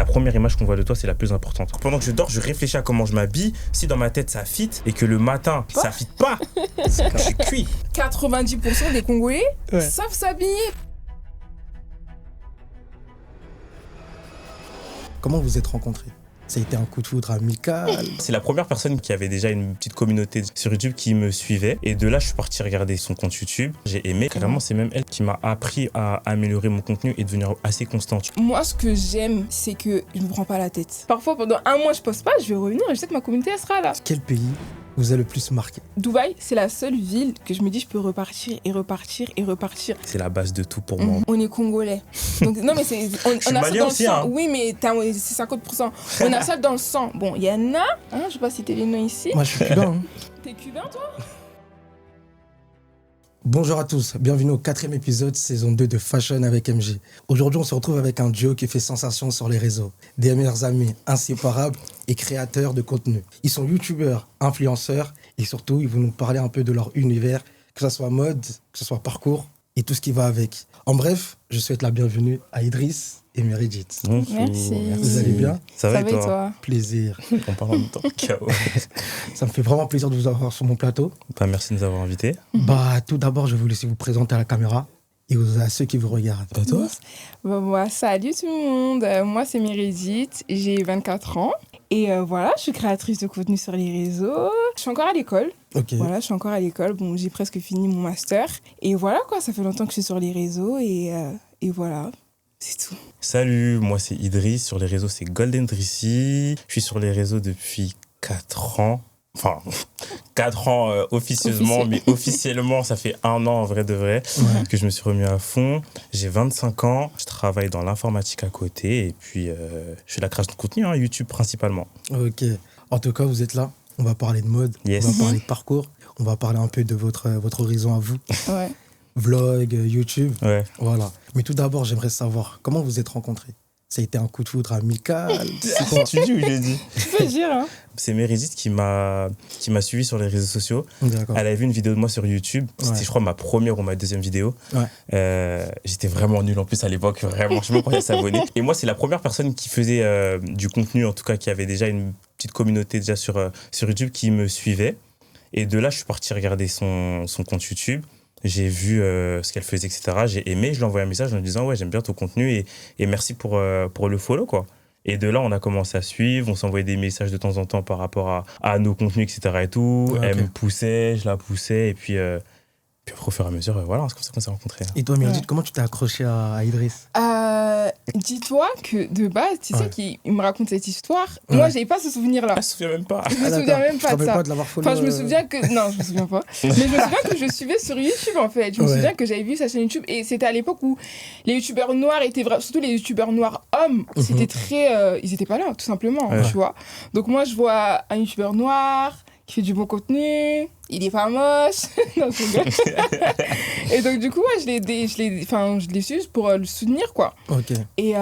première image qu'on voit de toi, c'est la plus importante. Pendant que je dors, je réfléchis à comment je m'habille. Si dans ma tête ça fit et que le matin ça fit pas, je suis cuit. 90% des Congolais savent s'habiller. Comment vous êtes rencontrés? Ça a été un coup de foudre amical? C'est la première personne qui avait déjà une petite communauté sur YouTube qui me suivait. Et de là, je suis parti regarder son compte YouTube. J'ai aimé. Carrément, c'est même elle qui m'a appris à améliorer mon contenu et devenir assez constante. Moi, ce que j'aime, c'est que je me prends pas la tête. Parfois, pendant un mois, je poste pas, je vais revenir et je sais que ma communauté, elle sera là. Quel pays vous a le plus marqué? Dubaï, c'est la seule ville que je me dis, je peux repartir et repartir et repartir. C'est la base de tout pour moi. On est Congolais. Donc, non, mais on a ça dans le aussi, sang. hein. Oui, mais c'est 50%. On a ça dans le sang. Bon, il y en a, je sais pas si t'es les noms ici. Moi, je suis cubain. T'es cubain, toi? Bonjour à tous, bienvenue au 4e épisode, saison 2 de Fashion avec MG. Aujourd'hui, on se retrouve avec un duo qui fait sensation sur les réseaux. Des meilleurs amis inséparables et créateurs de contenu. Ils sont youtubeurs, influenceurs et surtout, ils vont nous parler un peu de leur univers, que ce soit mode, que ce soit parcours et tout ce qui va avec. En bref, je souhaite la bienvenue à Idriss et Meredith. Bonjour. Merci. Vous allez bien? Ça va et toi? Plaisir. On parle en même temps. Ciao. Ça me fait vraiment plaisir de vous avoir sur mon plateau. Merci de nous avoir invités. Tout d'abord, je vais vous laisser vous présenter à la caméra et à ceux qui vous regardent. Toi? Salut tout le monde. Moi, c'est Meredith. J'ai 24 ans. Et voilà, je suis créatrice de contenu sur les réseaux. Je suis encore à l'école. Ok. Voilà, je suis encore à l'école. Bon, j'ai presque fini mon master. Et voilà, quoi, ça fait longtemps que je suis sur les réseaux. Et voilà, c'est tout. Salut, moi c'est Idriss. Sur les réseaux, c'est Golden Drissi. Je suis sur les réseaux depuis 4 ans. Enfin, 4 ans officieusement, mais officiellement, ça fait 1 an en vrai de vrai que je me suis remis à fond. J'ai 25 ans, je travaille dans l'informatique à côté et puis je fais la création de contenu, YouTube principalement. Ok. En tout cas, vous êtes là. On va parler de mode, Yes. on va parler de parcours, on va parler un peu de votre horizon à vous. Ouais. Vlog, YouTube, Ouais. voilà. Mais tout d'abord, j'aimerais savoir comment vous êtes rencontrés. Ça a été un coup de foudre amical. C'est quoi? Tu dis ou j'ai dit? Tu peux dire, hein. C'est Meredith qui m'a suivi sur les réseaux sociaux. D'accord. Elle avait vu une vidéo de moi sur YouTube. C'était, Ouais. je crois, ma première ou ma deuxième vidéo. Ouais. J'étais vraiment nul en plus à l'époque. Vraiment, je sais même pas s'abonner. Et moi, c'est la première personne qui faisait du contenu, en tout cas, qui avait déjà une petite communauté déjà sur YouTube qui me suivait. Et de là, je suis parti regarder son compte YouTube. J'ai vu ce qu'elle faisait, etc. J'ai aimé. Je lui ai envoyé un message en lui disant « Ouais, j'aime bien ton contenu et merci pour le follow, quoi. » Et de là, on a commencé à suivre, on s'envoyait des messages de temps en temps par rapport à nos contenus, etc. et tout. Ouais, Elle ok. me poussait, je la poussais, et puis après, au fur et à mesure, voilà, c'est comme ça qu'on s'est rencontrés. Et toi, Meredith, Ouais. comment tu t'es accroché à Idriss? Dis-toi que de base, tu sais Ouais. qu'il me raconte cette histoire. Moi, Ouais. j'avais pas ce souvenir-là. Je me souviens même pas. Je me souviens même pas Tu te de rappelles ça. pas de l'avoir follow? Enfin, je me souviens que... Non, je me souviens pas. Mais je me souviens que je suivais sur YouTube, en fait. Je me Ouais. souviens que j'avais vu sa chaîne YouTube. Et c'était à l'époque où les youtubeurs noirs étaient vraiment... Surtout les youtubeurs noirs hommes, c'était très... Ils étaient pas là, tout simplement, Ouais. tu vois. Donc moi, je vois un youtubeur noir qui fait du bon contenu. Il est pas moche. Non, je rigole. Et donc, du coup, ouais, je l'ai su pour le soutenir, quoi. Ok. Et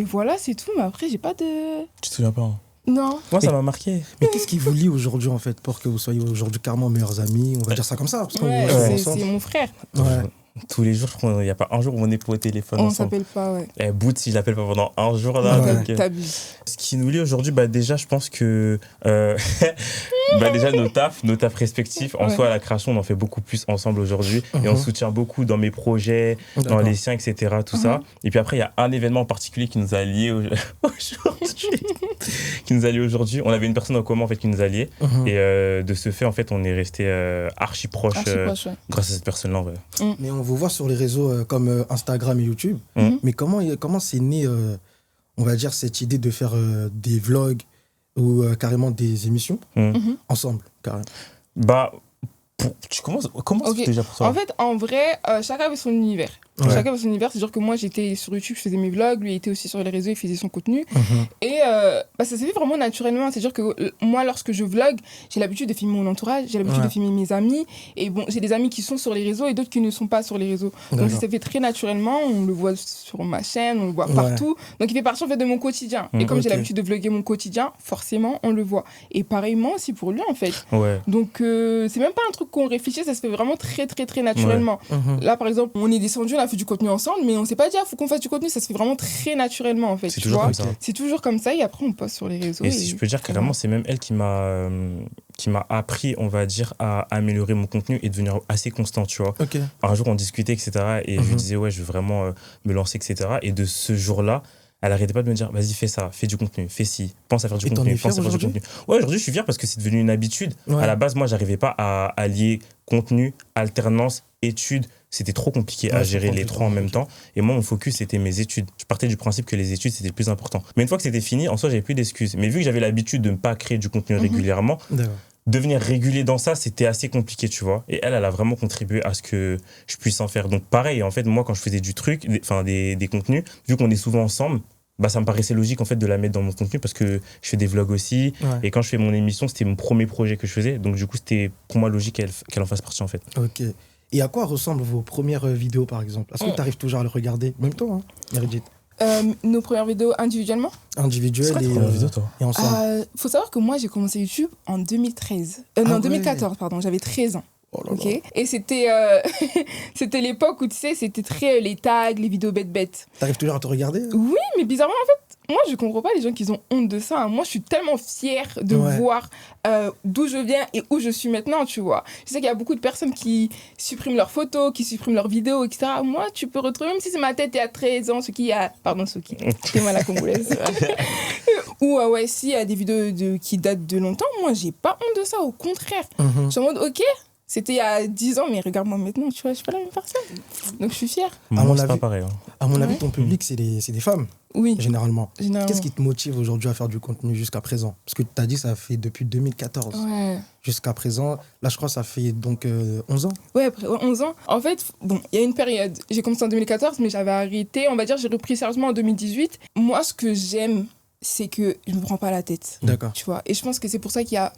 voilà, c'est tout. Mais après, j'ai pas de... Tu te souviens pas, hein? Non. Moi, ça m'a marqué. Mais qu'est-ce qui vous lie aujourd'hui, en fait, pour que vous soyez aujourd'hui carrément meilleurs amis? On va dire ça comme ça. Parce qu'on Ouais, est Ouais. ensemble. c'est mon frère. Ouais. Tous les jours, je crois qu'il n'y a pas un jour où on est pas au téléphone On ensemble. s'appelle pas, ouais. Eh, Boot, si je l'appelle pas pendant un jour, là. Ouais. donc, T'abuses. ce qui nous lie aujourd'hui, déjà, je pense que déjà nos tafs respectifs, en Ouais. soi, à la création, on en fait beaucoup plus ensemble aujourd'hui et on se soutient beaucoup dans mes projets, dans D'accord. les siens, etc. Tout ça. Et puis après, il y a un événement en particulier qui nous a liés aujourd'hui. On avait une personne en commun en fait qui nous a liés et de ce fait, en fait, on est resté archi proche Archi proche, ouais. grâce à cette personne-là. Ouais. Mais on vous voit sur les réseaux comme Instagram et YouTube. Mhm. Mais comment c'est né, on va dire, cette idée de faire des vlogs ou carrément des émissions ensemble, carrément? Tu commences Ok. déjà pour toi? En fait, en vrai, chacun avait son univers. Ouais. Chacun avait son univers. C'est-à-dire que moi, j'étais sur YouTube, je faisais mes vlogs. Lui, il était aussi sur les réseaux, il faisait son contenu. Et ça s'est fait vraiment naturellement. C'est-à-dire que moi, lorsque je vlog, j'ai l'habitude de filmer mon entourage, j'ai l'habitude Ouais. de filmer mes amis. Et bon, j'ai des amis qui sont sur les réseaux et d'autres qui ne sont pas sur les réseaux. Donc, D'accord. ça s'est fait très naturellement. On le voit sur ma chaîne, on le voit Ouais. partout. Donc, il fait partie en fait de mon quotidien. Et comme j'ai Ok. l'habitude de vlogger mon quotidien, forcément, on le voit. Et pareillement aussi pour lui, en fait. Ouais. Donc, c'est même pas un truc qu'on réfléchit, ça se fait vraiment très, très, très naturellement. Mhm. Là, par exemple, on est descendu, on a fait du contenu ensemble, mais on s'est pas dit, faut qu'on fasse du contenu. Ça se fait vraiment très naturellement, en fait. C'est tu toujours vois. comme ça. C'est toujours comme ça, et après, on poste sur les réseaux. Et si je peux dire carrément, c'est même elle qui m'a appris, on va dire, à améliorer mon contenu et devenir assez constant, tu vois. Ok. Un jour, on discutait, etc. Et je lui disais, ouais, je veux vraiment me lancer, etc. Et de ce jour-là, elle arrêtait pas de me dire, vas-y, fais ça, fais du contenu, fais ci, pense à faire du Et t'en contenu, es fier pense à faire du aujourd'hui contenu. Ouais, aujourd'hui, je suis fier parce que c'est devenu une habitude. Ouais. À la base, moi, j'arrivais pas à allier contenu, alternance, études. C'était trop compliqué à Ouais, gérer c'est les trois en même temps. Et moi, mon focus, c'était mes études. Je partais du principe que les études, c'était le plus important. Mais une fois que c'était fini, en soi, j'avais plus d'excuses. Mais vu que j'avais l'habitude de ne pas créer du contenu régulièrement, D'accord. devenir régulier dans ça, c'était assez compliqué, tu vois. Et elle a vraiment contribué à ce que je puisse en faire. Donc pareil, en fait, moi, quand je faisais du truc, des contenus, vu qu'on est souvent ensemble, bah, ça me paraissait logique en fait de la mettre dans mon contenu parce que je fais des vlogs aussi. Ouais. Et quand je fais mon émission, c'était mon premier projet que je faisais. Donc du coup, c'était pour moi logique qu'elle en fasse partie en fait. Ok. Et à quoi ressemblent vos premières vidéos, par exemple? Est-ce que tu arrives toujours à le regarder? Même temps, hein, Meredith? Nos premières vidéos individuellement. Individuelles toi et ensemble. Faut savoir que moi, j'ai commencé YouTube en 2013. Ah Non, ouais. 2014, pardon. J'avais 13 ans. Oh là là. Ok. Et c'était c'était l'époque où, tu sais, c'était très les tags, les vidéos bêtes. T'arrives toujours à te regarder? Oui, mais bizarrement, en fait, moi, je comprends pas les gens qui ont honte de ça. Moi, je suis tellement fière de Ouais. voir d'où je viens et où je suis maintenant, tu vois. Je sais qu'il y a beaucoup de personnes qui suppriment leurs photos, qui suppriment leurs vidéos, etc. Moi, tu peux retrouver, même si c'est ma tête il y a 13 ans, pardon, c'est mal la congolaise. Ou ouais, s'il y a des vidéos qui datent de longtemps, moi, j'ai pas honte de ça, au contraire. Mhm. Je suis en mode, ok, c'était il y a 10 ans, mais regarde-moi maintenant, tu vois, je suis pas la même personne. Donc, je suis fière. Moi, mon c'est pas avis- pareil. Hein. À mon avis, Ouais. ton public, c'est des femmes, Oui, généralement. généralement. Qu'est-ce qui te motive aujourd'hui à faire du contenu jusqu'à présent? Parce que tu as dit ça fait depuis 2014 Ouais. jusqu'à présent. Là, je crois que ça fait donc 11 ans. Ouais, après 11 ans. En fait, bon, il y a une période. J'ai commencé en 2014, mais j'avais arrêté. On va dire, j'ai repris sérieusement en 2018. Moi, ce que j'aime, c'est que je me prends pas la tête. D'accord. Tu vois. Et je pense que c'est pour ça qu'il y a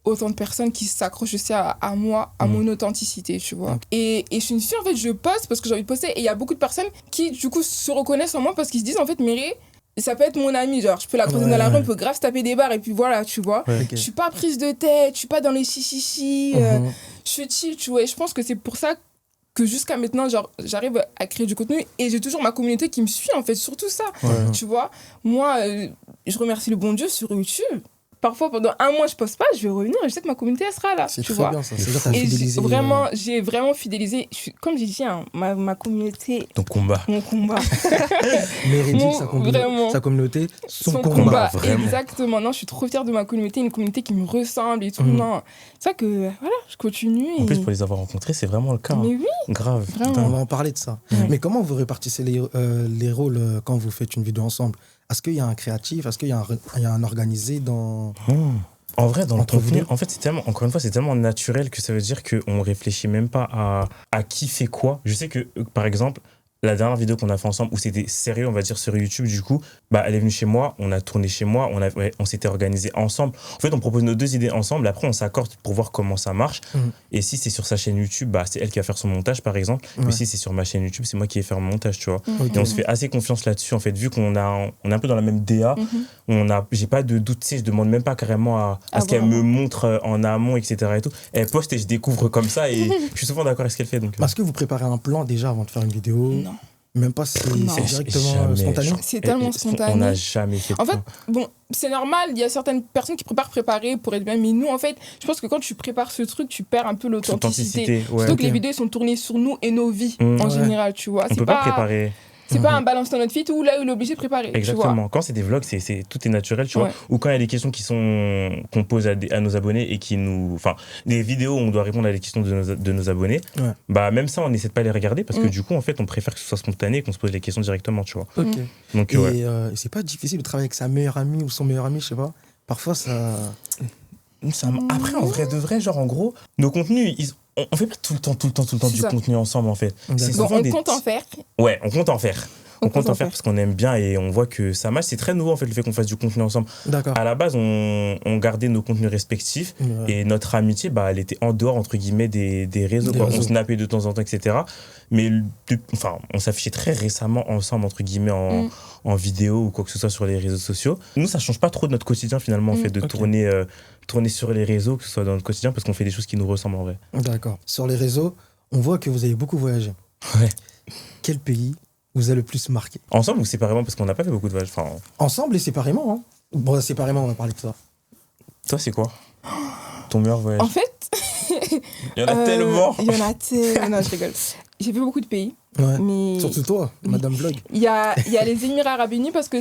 autant de personnes qui s'accrochent aussi à moi, à mon authenticité, tu vois. Et je suis une fille, en fait, je poste parce que j'ai envie de poster. Et il y a beaucoup de personnes qui, du coup, se reconnaissent en moi parce qu'ils se disent, en fait, Méré, ça peut être mon ami. Genre, je peux la croiser Ouais, dans la rue, ouais. on peut grave se taper des barres. Et puis voilà, tu vois. Ouais. Ok. Je suis pas prise de tête, je suis pas dans les chichichis. Mhm. Je suis chill, tu vois. Et je pense que c'est pour ça que jusqu'à maintenant, genre, j'arrive à créer du contenu et j'ai toujours ma communauté qui me suit, en fait, surtout ça. Ouais. Tu vois, moi, je remercie le bon Dieu sur YouTube. Parfois, pendant un mois, je poste pas, je vais revenir et je sais que ma communauté, elle sera là. C'est tu très vois. bien ça. C'est-à-dire que t'as Et fidélisé. j'ai vraiment fidélisé. Comme j'ai dit, hein, ma communauté, Ton combat. mon combat. Meredith, Vraiment. sa communauté, son combat. combat. vraiment. Exactement. Non, je suis trop fière de ma communauté, une communauté qui me ressemble et tout. Mhm. Non, c'est ça que, voilà, je continue. En et- plus, pour les avoir rencontrés, c'est vraiment le cas. hein. Mais oui, Grave. Vraiment. On Putain. va en parler de ça. Ouais. Mais comment vous répartissez les rôles quand vous faites une vidéo ensemble? Est-ce qu'il y a un créatif? Est-ce qu'il y a un organisé dans... En vrai, dans le Entre vous contenu, deux. en fait, c'est tellement, encore une fois, c'est tellement naturel que ça veut dire qu'on réfléchit même pas à qui fait quoi. Je sais que, par exemple, la dernière vidéo qu'on a fait ensemble, où c'était sérieux, on va dire, sur YouTube, du coup, bah, elle est venue chez moi, on a tourné chez moi, on s'était organisé ensemble. En fait, on propose nos deux idées ensemble, après, on s'accorde pour voir comment ça marche. Mhm. Et si c'est sur sa chaîne YouTube, bah, c'est elle qui va faire son montage, par exemple. Ouais. Mais si c'est sur ma chaîne YouTube, c'est moi qui vais faire mon montage, tu vois. Ok. Et on se fait assez confiance là-dessus, en fait, vu on est un peu dans la même DA. J'ai pas de doute, tu sais, je demande même pas carrément à Ah ce qu'elle bon. me montre en amont, etc. Et tout. Elle poste et je découvre comme ça et je suis souvent d'accord avec ce qu'elle fait. Donc, Est-ce que vous préparez un plan déjà avant de faire une vidéo? non. Même pas, c'est Non. directement Jamais. spontané? C'est tellement on spontané. n'a jamais fait En de fait, plan. bon, c'est normal, il y a certaines personnes qui préparer pour être bien, mais nous, en fait, je pense que quand tu prépares ce truc, tu perds un peu l'authenticité. Authenticité, ouais. Surtout que Ok. les vidéos sont tournées sur nous et nos vies, Mm. en Ouais. général, tu vois. On peut pas préparer. C'est pas un balance ton outfit où là, il est obligé de préparer, tu vois. Exactement. Quand c'est des vlogs, tout est naturel, tu vois. Ouais. Ou quand il y a des questions qu'on pose à nos abonnés et qui nous. Enfin, des vidéos où on doit répondre à des questions de nos abonnés, Ouais. bah même ça, on n'essaie de pas les regarder parce que Mm. du coup, en fait, on préfère que ce soit spontané et qu'on se pose les questions directement, tu vois. Ok. Donc, Et ouais. c'est pas difficile de travailler avec sa meilleure amie ou son meilleur ami, je sais pas. Parfois, ça... Après, en vrai de vrai, genre, en gros, nos contenus, on fait pas tout le temps C'est du ça. contenu ensemble, en fait. D'accord. C'est Bon, souvent on des compte en petits- faire. Ouais, on compte en faire. On compte en faire faire. parce qu'on aime bien et on voit que ça marche. C'est très nouveau, en fait, le fait qu'on fasse du contenu ensemble. D'accord. À la base, on gardait nos contenus respectifs Ouais. et notre amitié, bah, elle était en dehors, entre guillemets, des réseaux. Des quoi. réseaux. On snappait de temps en temps, etc. Mais enfin, on s'affichait très récemment ensemble, entre guillemets, en vidéo ou quoi que ce soit sur les réseaux sociaux. Nous, ça change pas trop de notre quotidien, finalement, en fait, de Ok. tourner sur les réseaux, que ce soit dans notre quotidien, parce qu'on fait des choses qui nous ressemblent, en vrai. D'accord. Sur les réseaux, on voit que vous avez beaucoup voyagé. Ouais. quel pays vous a le plus marqué? Ensemble ou séparément? Parce qu'on n'a pas fait beaucoup de voyages. Enfin, Ensemble et séparément, hein. Bon, séparément, on va parler de ça. toi, c'est quoi ton meilleur voyage? En fait, Il y en a tellement. il y en a tellement. Non, je rigole. J'ai fait beaucoup de pays, Ouais. mais Surtout toi, Oui. Madame Vlog. il y a les Émirats Arabes Unis parce que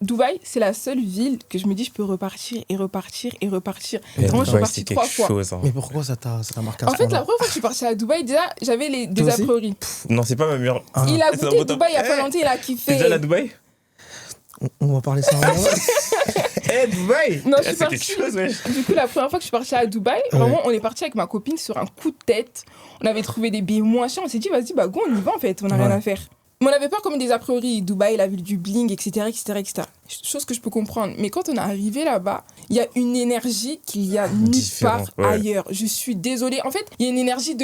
Dubaï, c'est la seule ville que je me dis je peux repartir et repartir et repartir. Et Vraiment, je suis Dubaï, partie c'est 3 quelque fois. chose. Hein. Mais pourquoi ça t'a marqué à En ce fait, point-là? la première fois que je suis partie à Dubaï, déjà, j'avais des Toi a aussi priori. Non, c'est pas ma meilleure. Ah. Il a C'est un goûté beau top. Dubaï il y a pas Eh, longtemps, il a T'es kiffé. déjà allé à Dubaï? On va parler ça en avant. Eh, Dubaï Non, je suis C'est partie. quelque chose, ouais. Du coup, la première fois que je suis partie à Dubaï, Ouais. vraiment, on est parti avec ma copine sur un coup de tête. On avait trouvé des billets moins chers. On s'est dit, vas-y, bah go, on y va en fait. On n'a Ouais. rien à faire. Mais on avait peur comme des a priori. Dubaï, la ville du bling, etc., etc., etc. Chose que je peux comprendre. Mais quand on est arrivé là-bas, il y a une énergie qu'il y a nulle Différent, part ouais. ailleurs. Je suis désolée. En fait, il y a une énergie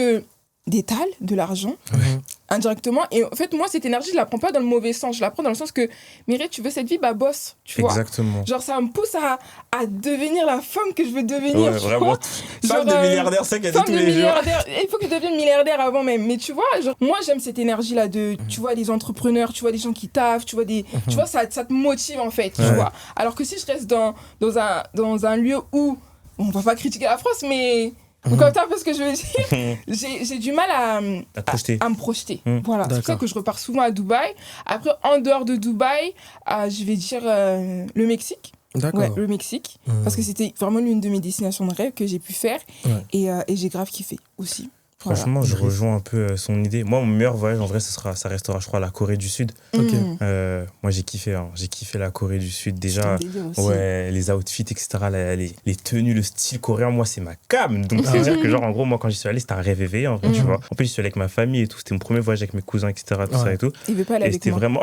d'étal, de l'argent, Mhm. indirectement. Et en fait, moi, cette énergie, je la prends pas dans le mauvais sens. Je la prends dans le sens que, Mireille, tu veux cette vie, bah bosse, tu vois. Exactement. Genre, ça me pousse à devenir la femme que je veux devenir. Ouais, tu vraiment. vois. Femme Genre, de milliardaire, c'est qu'elle dit Femme tous de les jours. milliardaire. Il faut que je devienne milliardaire avant même. Mais tu vois, genre, moi, j'aime cette énergie-là de, tu vois, les entrepreneurs, tu vois, des gens qui taffent, tu vois, tu vois ça te motive en fait, tu Ouais. vois. Alors que si je reste dans un lieu où, on va pas critiquer la France, mais vous comprenez un peu ce que je veux dire. J'ai du mal à À te projeter. me projeter. Mm. Voilà, c'est pour ça D'accord. que je repars souvent à Dubaï. Après, en dehors de Dubaï, je vais dire le Mexique. D'accord. Ouais, le Mexique. Mhm. Parce que c'était vraiment l'une de mes destinations de rêve que j'ai pu faire. Ouais. Et j'ai grave kiffé aussi. Voilà. Franchement, je Idriss. rejoins un peu son idée. Moi, mon meilleur voyage, en vrai, ça restera, je crois, la Corée du Sud. Ok. Moi, j'ai kiffé. Hein. J'ai kiffé la Corée du Sud. C'est Déjà, un délire aussi. ouais, les outfits, etc., les tenues, le style coréen, moi, c'est ma cam. Donc, Ah c'est-à-dire ouais. que, genre, en gros, moi, quand j'y suis allé, c'était un rêve éveillé, en vrai, tu Mhm. vois. En plus, j'y suis allé avec ma famille et tout. C'était mon premier voyage avec mes cousins, etc., tout ça Ouais. et tout. Il veut pas aller Et avec c'était moi. vraiment.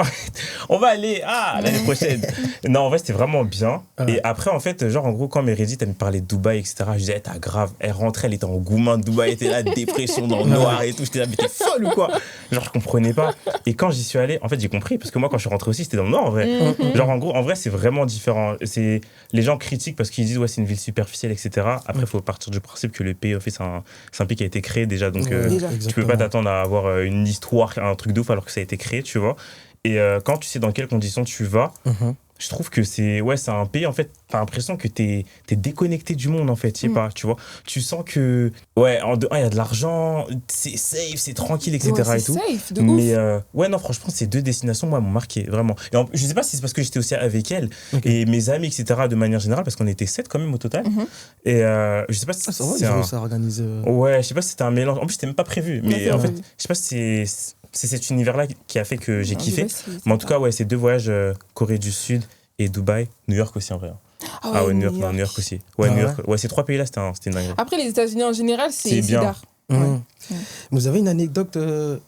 On va aller, l'année prochaine. Non, en vrai, c'était vraiment bien. Ouais. Et après, en fait, genre, en gros, quand Meredith, elle me parlait de Dubaï, etc., je disais, t'as grave. Elle rentrait, elle était en goumin de Dubaï, elle était là, dépression dans le noir et tout. J'étais là, mais t'es folle ou quoi? Genre, je comprenais pas. Et quand j'y suis allé, en fait, j'ai compris. Parce que moi, quand je suis rentré aussi, c'était dans le nord, en vrai. Mhm. Genre, en gros, en vrai, c'est vraiment différent. Les gens critiquent parce qu'ils disent, ouais, c'est une ville superficielle, etc. Après, il faut partir du principe que le pays, en fait, c'est un pays qui a été créé déjà. Donc, Ouais, Déjà. tu peux exactement. pas t'attendre à avoir une histoire, un truc de ouf alors que ça a été créé, tu vois. Et quand tu sais dans quelles conditions tu vas, Mhm. je trouve que c'est un pays, en fait, t'as l'impression que t'es déconnecté du monde, en fait, je sais pas, tu vois. Tu sens que, ouais, en de un, il y a de l'argent, c'est safe, c'est tranquille, etc. Ouais, et c'est tout. safe, de Mais ouf. ouais, non, franchement, ces deux destinations, moi, m'ont marqué, vraiment. Et je sais pas si c'est parce que j'étais aussi avec elle Ok. et mes amis, etc., de manière générale, parce qu'on était 7 quand même au total. Mhm. Et je sais pas si Ah, ça va, c'est ils un... ont réussi à organiser. Ouais, je sais pas si c'était un mélange. En plus, c'était même pas prévu. Mais Ouais, en c'est fait, vrai. je sais pas si c'est cet univers-là qui a fait que j'ai Non, kiffé. Dubaï, c'est Mais en tout sympa. cas, ouais, ces deux voyages, Corée du Sud et Dubaï, New York aussi en vrai. Ah ouais, New York aussi. Ouais, Ah New ouais York. Ouais, ces trois pays-là, c'était une dinguerie. Après, les États-Unis en général, C'est c'est bien. d'art. Mhm. Ouais. Vous avez une anecdote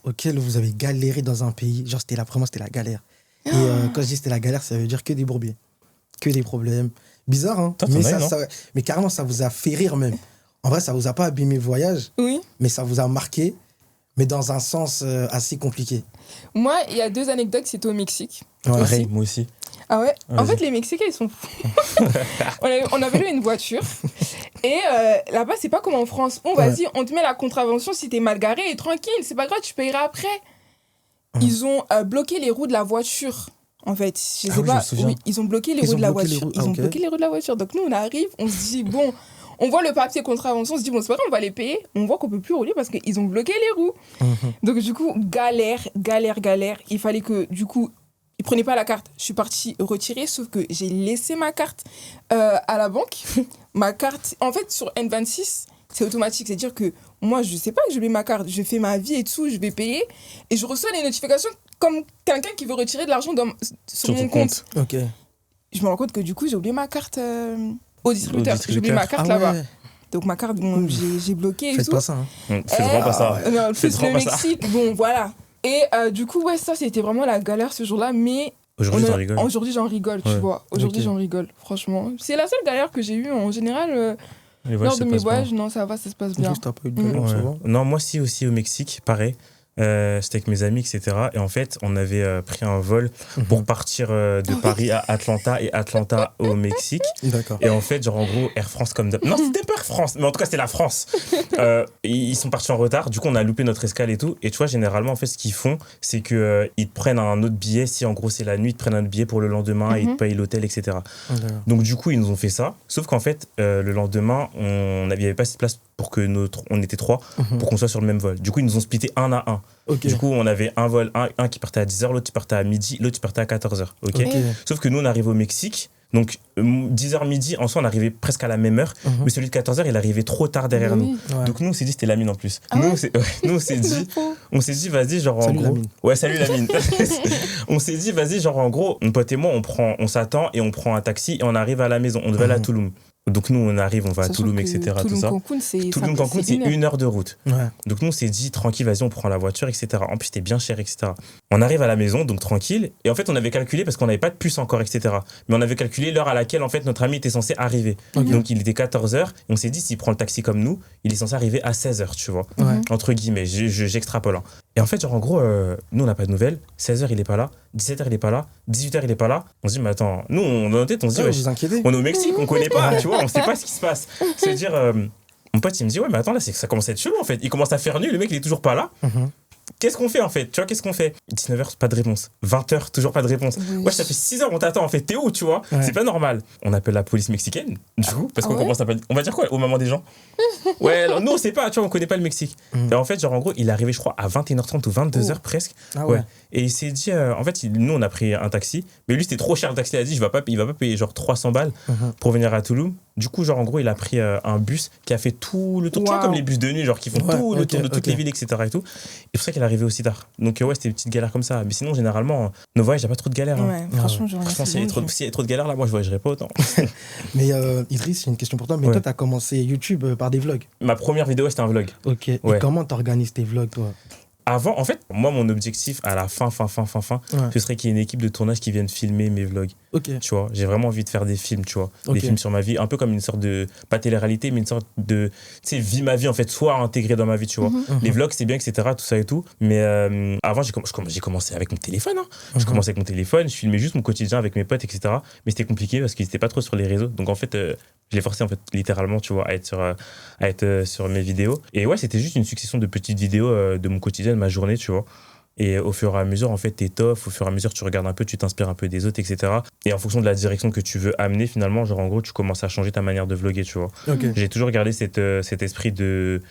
auquel vous avez galéré dans un pays? Genre, c'était c'était la galère. Et quand je dis c'était la galère, ça veut dire que des bourbiers. Que des problèmes. Bizarre, hein? Toi, t'en mais, as eu, non mais carrément, ça vous a fait rire même. En vrai, ça vous a pas abîmé le voyage, Oui. mais ça vous a marqué, mais dans un sens assez compliqué. Moi, il y a 2 anecdotes, c'était au Mexique. Ouais. Pareil, moi aussi. Ah ouais. En Vas-y. fait, les Mexicains, ils sont fous. on avait loué une voiture. Et là-bas, c'est pas comme en France. Bon, vas-y, on te met la contravention si t'es mal garé et tranquille, c'est pas grave, tu payeras après. Ils ont bloqué les roues de la voiture. En fait, je Ah sais oui, je pas. me souviens. Oui, ils ont bloqué les Ils roues ont de la bloqué les voiture. roues. Ils Ah, ont ok. bloqué les roues de la voiture. Donc nous, on arrive, on se dit, bon, on voit le papier contravention, on se dit, bon, c'est pas grave, on va les payer. On voit qu'on peut plus rouler parce qu'ils ont bloqué les roues. Mhm. Donc du coup, galère. Il fallait que, du coup, ils prenaient pas la carte. Je suis partie retirer, sauf que j'ai laissé ma carte à la banque. Ma carte, en fait, sur N26, c'est automatique. C'est-à-dire que moi, je sais pas que je mets ma carte. Je fais ma vie et tout, je vais payer. Et je reçois des notifications comme quelqu'un qui veut retirer de l'argent sur mon ton compte. Ok. Je me rends compte que du coup, j'ai oublié ma carte au distributeur. J'ai oublié ma carte Ah là-bas. ouais. Donc ma carte, bon, j'ai bloqué et Faites tout. pas ça. Hein. Fais vraiment pas ça. Non, Faites plus vraiment le pas ça. Mexique, bon, voilà. Et du coup, ouais, ça, c'était vraiment la galère ce jour-là. Mais Aujourd'hui, t'en rigoles. aujourd'hui, j'en rigole, tu Ouais. vois. Aujourd'hui, Ok. j'en rigole, franchement. C'est la seule galère que j'ai eue. En général, Les voyages lors se de mes passent bien. voyages, non, ça va, ça se passe bien. Juste, t'as pas eu de galère, Ouais. ça va. Non, moi aussi au Mexique, pareil. J'étais avec mes amis, etc. Et en fait, on avait pris un vol pour partir de Paris à Atlanta et Atlanta au Mexique. D'accord. Et en fait, genre en gros, Air France comme d'hab. Non, c'était pas Air France, mais en tout cas, c'était la France. Ils sont partis en retard. Du coup, on a loupé notre escale et tout. Et tu vois, généralement, en fait, ce qu'ils font, c'est que ils te prennent un autre billet. Si en gros, c'est la nuit, ils te prennent un autre billet pour le lendemain et ils te payent l'hôtel, etc. D'accord. Donc, du coup, ils nous ont fait ça. Sauf qu'en fait, le lendemain, il n'y avait pas assez de place pour que on était 3 pour qu'on soit sur le même vol. Du coup, ils nous ont splitté 1 à 1. Ok. Du coup, on avait un vol, un qui partait à 10h, l'autre qui partait à midi, l'autre qui partait à 14h. Ok. Ok. Sauf que nous, on arrive au Mexique. Donc, 10h midi, en soi, on arrivait presque à la même heure. Mais celui de 14h, il arrivait trop tard derrière nous. Ouais. Donc, nous, on s'est dit, c'était Lamine en plus. Ah nous, ouais on s'est dit, vas-y, genre Salut, en gros. Lamine. Ouais, salut Lamine. On s'est dit, vas-y, genre en gros, mon pote et moi, on s'attend et on prend un taxi et on arrive à la maison. On devait aller à Touloum. Donc, nous, on arrive, on va à Touloum, etc. Tout ça. Touloum-Cancun, c'est 1 heure de route. Ouais. Donc nous on s'est dit tranquille, vas-y, on prend la voiture, etc. En plus c'était bien cher, etc. On arrive à la maison, donc tranquille. Et en fait on avait calculé, parce qu'on n'avait pas de puce encore, etc. Mais on avait calculé l'heure à laquelle en fait notre ami était censé arriver. Ok. Donc il était 14h. Et on s'est dit, s'il prend le taxi comme nous, il est censé arriver à 16h, tu vois. Ouais. Entre guillemets, j'extrapole. Hein. Et en fait, genre en gros, nous on n'a pas de nouvelles. 16h il est pas là, 17h il est pas là, 18h il est pas là. On se dit, mais attends, nous on, dans notre tête, on se dit, Ah, ouais, vous inquiétez. on est au Mexique, on connaît pas, tu vois, on sait pas ce qui se passe. C'est-à-dire, mon pote il me dit, ouais, mais attends, là, c'est que ça commence à être chelou en fait. Il commence à faire nuit, le mec il est toujours pas là. Qu'est-ce qu'on fait en fait? Tu vois, qu'est-ce qu'on fait? 19h, pas de réponse. 20h, toujours pas de réponse. Oui. Ouais, ça fait 6h, on t'attend en fait. T'es où, tu vois? Ouais. C'est pas normal. On appelle la police mexicaine, du coup, parce qu'on ouais commence à pas. On va dire quoi au moment des gens? Ouais, alors, nous on sait pas, tu vois, on connaît pas le Mexique. Et en fait, genre en gros, il est arrivé, je crois, à 21h30 ou 22h presque. Ah ouais. Et il s'est dit, en fait, nous on a pris un taxi, mais lui c'était trop cher le taxi. Il a dit, il va pas payer genre 300 balles pour venir à Touloum. Du coup, genre en gros, il a pris un bus qui a fait tout le tour, tu vois, comme les bus de nuit, genre qui font tout le tour de toutes les villes, etc. Et tout. Et c'est pour ça qu'il est arrivé aussi tard. Donc ouais, c'était des petites galères comme ça. Mais sinon, généralement, nos voyages, il n'y a pas trop de galères. Hein. Ouais, franchement, j'aurais Franchement, s'il y avait trop de galères là, moi je voyagerais pas autant. Mais Idriss, j'ai une question pour toi. Mais Ouais. toi, t'as commencé YouTube par des vlogs. Ma première vidéo, c'était un vlog. Ok. Et Ouais. comment t'organises tes vlogs, toi? Avant, en fait, moi, mon objectif à la fin, Ouais. ce serait qu'il y ait une équipe de tournage qui vienne filmer mes vlogs. Ok. Tu vois, j'ai vraiment envie de faire des films, tu vois. Ok. Des films sur ma vie, un peu comme une sorte de, pas télé-réalité, mais une sorte de, tu sais, vie ma vie, en fait, soit intégrée dans ma vie, tu vois. Les vlogs, c'est bien, etc., tout ça et tout. Mais avant, j'ai commencé avec mon téléphone. Hein. Je commençais avec mon téléphone, je filmais juste mon quotidien avec mes potes, etc. Mais c'était compliqué parce qu'ils n'étaient pas trop sur les réseaux. Donc, en fait, je l'ai forcé, en fait, littéralement, tu vois, à être sur mes vidéos. Et ouais, c'était juste une succession de petites vidéos de mon quotidien, de ma journée, tu vois. Et au fur et à mesure, en fait, t'étoffes, au fur et à mesure, tu regardes un peu, tu t'inspires un peu des autres, etc. Et en fonction de la direction que tu veux amener, finalement, genre, en gros, tu commences à changer ta manière de vlogger, tu vois. Ok. J'ai toujours gardé cet esprit de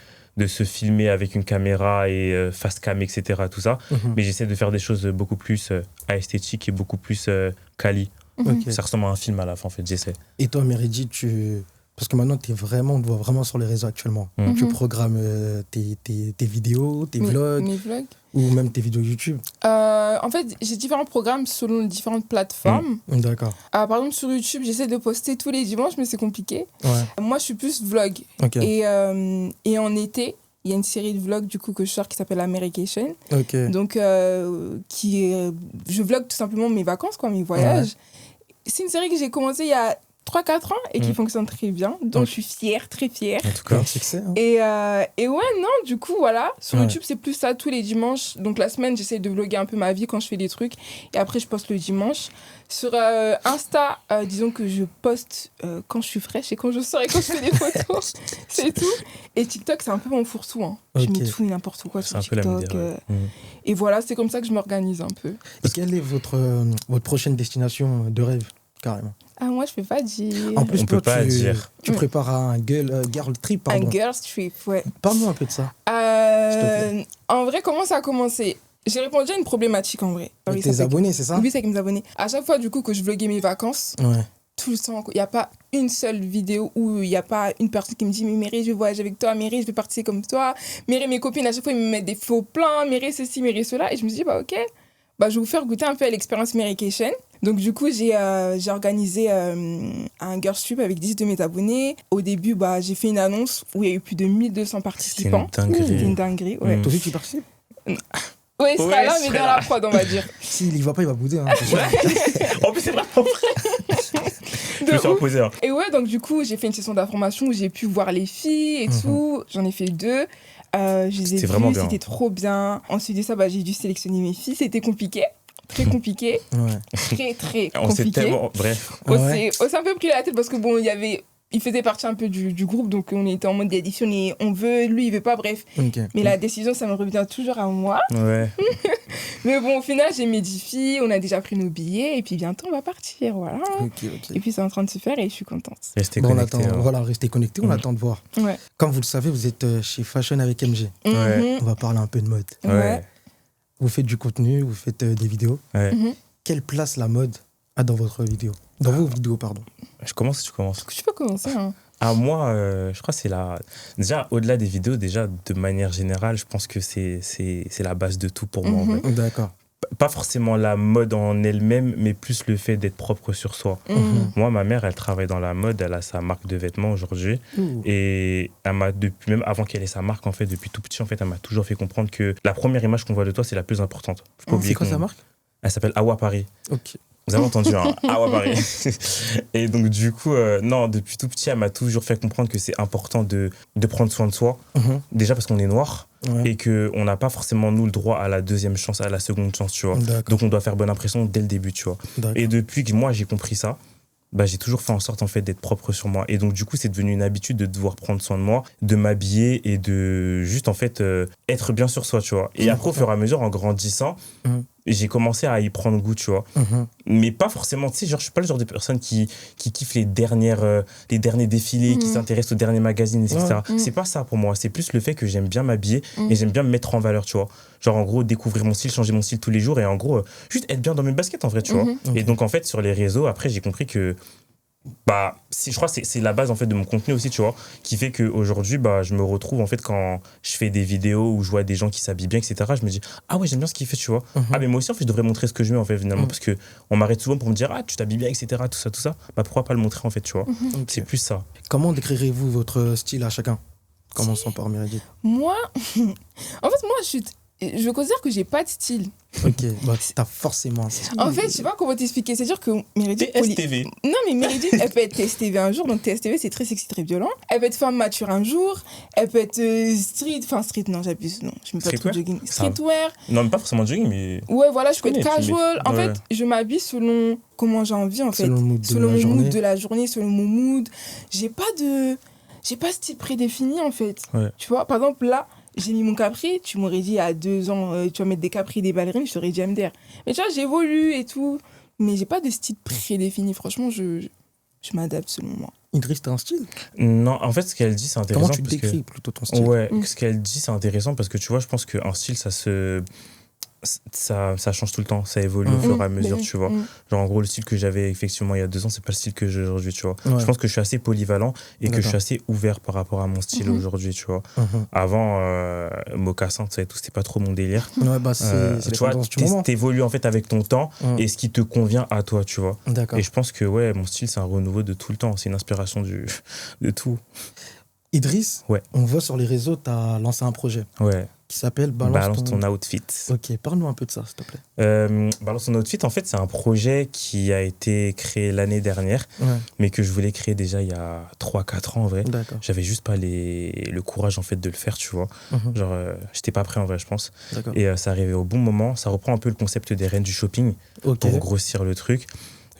se filmer avec une caméra et fast cam, etc., tout ça. Mais j'essaie de faire des choses beaucoup plus esthétiques et beaucoup plus quali. Ok. Ça ressemble à un film à la fin, en fait, j'essaie. Et toi, Meredith, parce que maintenant, on te voit vraiment sur les réseaux actuellement. Tu programmes tes vidéos, tes vlogs, Mes vlogs. ou même tes vidéos YouTube. En fait, j'ai différents programmes selon les différentes plateformes. D'accord. Par exemple, sur YouTube, j'essaie de poster tous les dimanches, mais c'est compliqué. Ouais. Moi, je suis plus vlog. Ok. Et en été, il y a une série de vlogs du coup, que je sors qui s'appelle Americation. Ok. Donc, je vlog tout simplement mes vacances, quoi, mes voyages. C'est une série que j'ai commencé il y a 3-4 ans et qui fonctionne très bien. Donc, je suis fière, très fière. En tout cas. Un succès. Hein. Et ouais, non, du coup, voilà. Sur Ouais. YouTube, c'est plus ça tous les dimanches. Donc, la semaine, j'essaie de vlogger un peu ma vie quand je fais des trucs. Et après, je poste le dimanche. Sur Insta, disons que je poste quand je suis fraîche et quand je sors et quand je fais des photos. C'est tout. Et TikTok, c'est un peu mon fourre-tout. Hein. Je Ok. mets tout et n'importe quoi C'est sur un peu la TikTok. misère. Et voilà, c'est comme ça que je m'organise un peu. Et quelle est votre prochaine destination de rêve, carrément? Ah, moi, je peux pas dire. En plus, On peut toi, pas dire. tu prépares un girl trip, Un pardon. girls trip, ouais. Parle-nous un peu de ça. En vrai, comment ça a commencé? J'ai répondu à une problématique en vrai. Avec ça tes fait- abonnés, c'est ça? Oui, c'est avec mes abonnés. À chaque fois, du coup, que je vloguais mes vacances, Ouais. tout le temps, il n'y a pas une seule vidéo où il n'y a pas une personne qui me dit « Mais Méré, je vais voyager avec toi. Méré, je vais partir comme toi. Méré, mes copines, à chaque fois, ils me mettent des faux plans. Méré, ceci, Méré, cela. » Et je me dis « Bah, ok. Bah, je vais vous faire goûter un peu à l'expérience Mérication. » Donc, du coup, j'ai organisé un girls trip avec 10 de mes abonnés. Au début, bah, j'ai fait une annonce où il y a eu plus de 1200 participants. C'était une dinguerie. C'était une dinguerie, ouais. Mm. Toi aussi, tu participes? Oui, il sera Ouais, là, je mais serai dans là. la prod, on va dire. S'il y va pas, il va bouder. Hein, c'est sûr. En plus, c'est vraiment vrai. Je me De suis ouf. imposé. Hein. Et ouais, donc du coup, j'ai fait une session d'information où j'ai pu voir les filles et tout. J'en ai fait 2. Je les ai C'était vus, vraiment bien. c'était trop bien. Ensuite de ça, j'ai dû sélectionner mes filles. C'était compliqué, très compliqué, Ouais. très On s'est compliqué. tellement. Bref. On s'est un peu pris la tête parce que bon, il faisait partie un peu du groupe, donc on était en mode d'édition et on veut, lui il veut pas, bref. Ok. Mais la décision, ça me revient toujours à moi. Ouais. Mais bon, au final, j'ai mes 10 filles, on a déjà pris nos billets et puis bientôt on va partir, voilà. Ok. Et puis c'est en train de se faire et je suis contente. Restez Bon, on connectés. attend, hein. voilà, restez connectés, on Mhm. attend de voir. Ouais. Comme vous le savez, vous êtes chez Fashion avec MG. Ouais. On va parler un peu de mode. Mhm. Ouais. Vous faites du contenu, vous faites des vidéos. Ouais. Mhm. Quelle place la mode a dans votre vidéo? Dans vos vidéos, pardon. Je commence, tu commences. Tu peux commencer, hein. À moi, je crois que c'est la. Déjà, au-delà des vidéos, déjà, de manière générale, je pense que c'est la base de tout pour moi. En Mhm. vrai. D'accord. Pas forcément la mode en elle-même, mais plus le fait d'être propre sur soi. Mhm. Moi, ma mère, elle travaille dans la mode, elle a sa marque de vêtements aujourd'hui. Ouh. Et elle m'a, depuis, même avant qu'elle ait sa marque, en fait, depuis tout petit, en fait, elle m'a toujours fait comprendre que la première image qu'on voit de toi, c'est la plus importante. Faut pas oublier C'est quoi qu'on- sa marque? Elle s'appelle Awa Paris. Ok. Vous avez entendu, hein, Awa Paris. Et donc, du coup, non, depuis tout petit, elle m'a toujours fait comprendre que c'est important de prendre soin de soi. Mhm. Déjà parce qu'on est noir Ouais. et qu'on n'a pas forcément, nous, le droit à la deuxième chance, à la seconde chance, tu vois. D'accord. Donc, on doit faire bonne impression dès le début, tu vois. D'accord. Et depuis que moi, j'ai compris ça, bah, j'ai toujours fait en sorte en fait d'être propre sur moi. Et donc, du coup, c'est devenu une habitude de devoir prendre soin de moi, de m'habiller et de juste en fait être bien sur soi, tu vois. Et après, au fur et à mesure, en grandissant, Mhm. j'ai commencé à y prendre goût, tu vois. Mhm. Mais pas forcément, tu sais, genre, je suis pas le genre de personne qui kiffe les derniers défilés, qui Mhm. s'intéresse aux derniers magazines, etc. Ouais. C'est pas ça pour moi. C'est plus le fait que j'aime bien m'habiller Mhm. et j'aime bien me mettre en valeur, tu vois. Genre, en gros, découvrir mon style, changer mon style tous les jours et en gros, juste être bien dans mes baskets, en vrai, tu vois. Mhm. Ok. Et donc, en fait, sur les réseaux, après, j'ai compris que bah, je crois que c'est la base en fait de mon contenu aussi, tu vois, qui fait qu'aujourd'hui, bah, je me retrouve en fait quand je fais des vidéos où je vois des gens qui s'habillent bien, etc. Je me dis, ah ouais, j'aime bien ce qu'il fait, tu vois. Mhm. Ah, mais moi aussi, en fait, je devrais montrer ce que je mets, en fait, finalement, Mhm. parce que on m'arrête souvent pour me dire, ah, tu t'habilles bien, etc. Tout ça. Bah, pourquoi pas le montrer, en fait, tu vois. Ok. C'est plus ça. Comment décrirez-vous votre style à chacun? Commençons par Meredith. Moi, en fait, je considère que j'ai pas de style. Ok, bah, t'as forcément un style. En fait, je sais pas comment t'expliquer. C'est-à-dire que Meredith. TSTV. Non, mais Meredith, elle peut être TSTV un jour. Donc, TSTV, c'est très sexy, très violent. Elle peut être femme mature un jour. Elle peut être street. Enfin, street, non, j'abuse. Non, je mets pas trop Streetwear jogging. Ça va. Streetwear. Non, mais pas forcément jogging, mais. Ouais, voilà, je peux être connais, tu casual. mets- En ouais. fait, je m'habille selon comment j'ai envie, en fait. Selon le mood de Selon la mon journée. mood de la journée, selon mon mood. J'ai pas ce style prédéfini, en fait. Ouais. Tu vois, par exemple, là, j'ai mis mon capri. Tu m'aurais dit à 2 ans, tu vas mettre des capris, des ballerines, je t'aurais dit MDR. Mais tu vois, j'évolue et tout. Mais j'ai pas de style prédéfini. Franchement, je m'adapte selon moi. Idriss, t'as un style? Non, en fait, ce qu'elle dit, c'est intéressant. Comment tu parce que- décris plutôt ton style? Ouais, Mm. ce qu'elle dit, c'est intéressant parce que tu vois, je pense qu'un style, ça change tout le temps, ça évolue au Mhm. fur et à mesure, tu vois. Mm. Genre, en gros, le style que j'avais effectivement il y a 2 ans, c'est pas le style que j'ai aujourd'hui, tu vois. Ouais. Je pense que je suis assez polyvalent et que je suis D'accord. assez ouvert par rapport à mon style Mhm. aujourd'hui, tu vois. Mhm. Avant, mocassin, tu sais, tout, c'était pas trop mon délire. Ouais, bah, c'est Tu les vois, tendances du moment. t'évolues en fait avec ton temps Mhm. et ce qui te convient à toi, tu vois. D'accord. Et je pense que, ouais, mon style, c'est un renouveau de tout le temps, c'est une inspiration de tout. Idriss, Ouais. on voit sur les réseaux, t'as lancé un projet Ouais, qui s'appelle balance ton outfit. Ok, parle-nous un peu de ça, s'il te plaît. Balance ton outfit, en fait, c'est un projet qui a été créé l'année dernière, Ouais, mais que je voulais créer déjà il y a 3-4 ans en vrai. d'accord. J'avais juste pas le courage en fait de le faire, tu vois. Mhm. Genre, j'étais pas prêt en vrai, je pense. D'accord. Et ça arrivait au bon moment. Ça reprend un peu le concept des reines du shopping Ok. pour grossir le truc.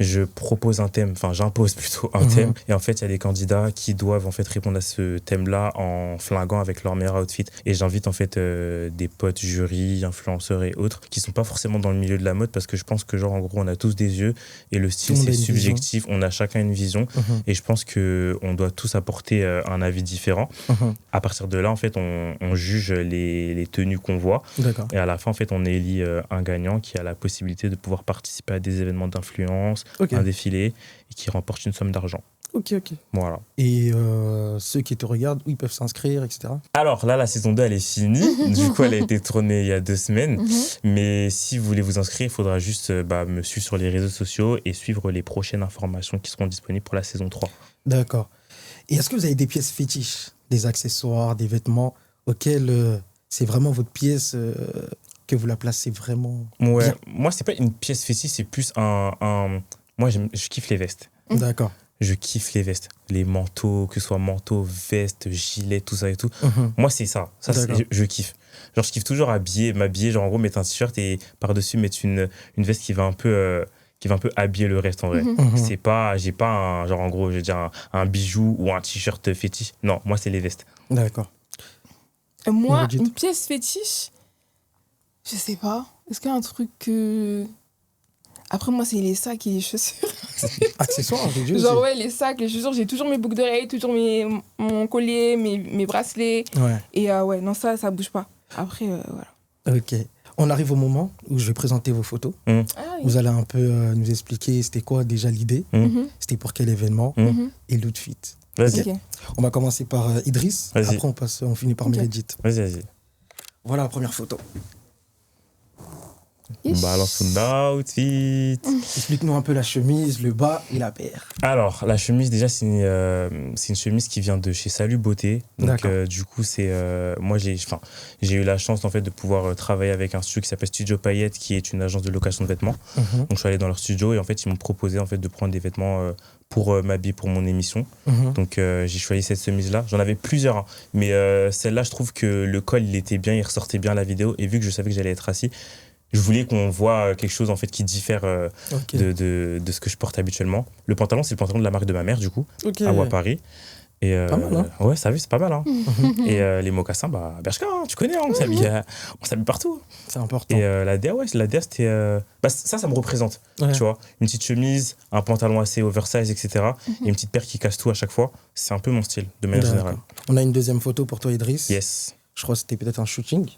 Je propose un thème, enfin j'impose plutôt un Mhm. thème. Et en fait, il y a des candidats qui doivent en fait répondre à ce thème-là en flinguant avec leur meilleur outfit. Et j'invite en fait des potes jury, influenceurs et autres qui sont pas forcément dans le milieu de la mode parce que je pense que genre en gros on a tous des yeux et le style Tout le monde c'est a une vision. subjectif. On a chacun une vision Mhm. et je pense que on doit tous apporter un avis différent. Mhm. À partir de là, en fait, on juge les tenues qu'on voit. D'accord. Et à la fin, en fait, on élit un gagnant qui a la possibilité de pouvoir participer à des événements d'influence, Ok. un défilé, et qui remporte une somme d'argent. Ok, ok. Voilà. Et ceux qui te regardent, où ils peuvent s'inscrire, etc. Alors là, la saison 2, elle est finie. Du coup, elle a été tournée il y a 2 semaines. Mhm. Mais si vous voulez vous inscrire, il faudra juste me suivre sur les réseaux sociaux et suivre les prochaines informations qui seront disponibles pour la saison 3. D'accord. Et est-ce que vous avez des pièces fétiches, des accessoires, des vêtements auxquels c'est vraiment votre pièce que vous la placez vraiment Ouais, bien? moi, c'est pas une pièce fétiche, c'est plus un... Moi, je kiffe les vestes. Mhm. D'accord. je kiffe les vestes. Les manteaux, que ce soit manteau, veste, gilet, tout ça et tout. Moi, c'est ça. Je kiffe. Genre, je kiffe toujours m'habiller, genre en gros, mettre un t-shirt et par-dessus mettre une veste qui va un peu habiller le reste en vrai. C'est pas, j'ai pas un, genre en gros, je veux dire un bijou ou un t-shirt fétiche. Non, moi, c'est les vestes. D'accord. Moi, une pièce fétiche, je sais pas. Est-ce qu'il y a un truc que... Après, moi, c'est les sacs et les chaussures. Accessoires, j'ai dit. Genre, ouais, les sacs, les chaussures, j'ai toujours mes boucles d'oreilles, toujours mon collier, mes bracelets. Ouais. Et ouais, non, ça bouge pas. Après, voilà. Ok. On arrive au moment où je vais présenter vos photos. Ah, oui. Vous allez un peu nous expliquer c'était quoi déjà l'idée, c'était pour quel événement et l'outfit. Vas-y. Ok. On va commencer par Idriss, Vas-y. après on finit par Meredith. Vas-y. Voilà la première photo. Yes. Balance ton outfit. Explique-nous un peu la chemise, le bas et la paire. Alors, la chemise, déjà, c'est une chemise qui vient de chez Salut Beauté. Donc, du coup, moi, j'ai eu la chance, en fait, de pouvoir travailler avec un studio qui s'appelle Studio Paillette, qui est une agence de location de vêtements. Donc, je suis allé dans leur studio et, en fait, ils m'ont proposé, en fait, de prendre des vêtements pour m'habiller pour mon émission. Donc, j'ai choisi cette chemise-là. J'en avais plusieurs, hein, mais celle-là, je trouve que le col, il était bien, il ressortait bien à la vidéo. Et vu que je savais que j'allais être assis, je voulais qu'on voit quelque chose en fait qui diffère de ce que je porte habituellement. Le pantalon, c'est le pantalon de la marque de ma mère, du coup, à Paris. Et pas mal, hein. Ouais, ça c'est pas mal. Hein. Et les mocassins, Bershka, hein, tu connais, hein, on s'habille partout. C'est important. Et la DA, c'était... ça me représente, Ouais. tu vois. Une petite chemise, un pantalon assez oversize, etc. Et une petite paire qui casse tout à chaque fois. C'est un peu mon style, de manière générale. On a une deuxième photo pour toi, Idriss. Yes. Je crois que c'était peut-être un shooting.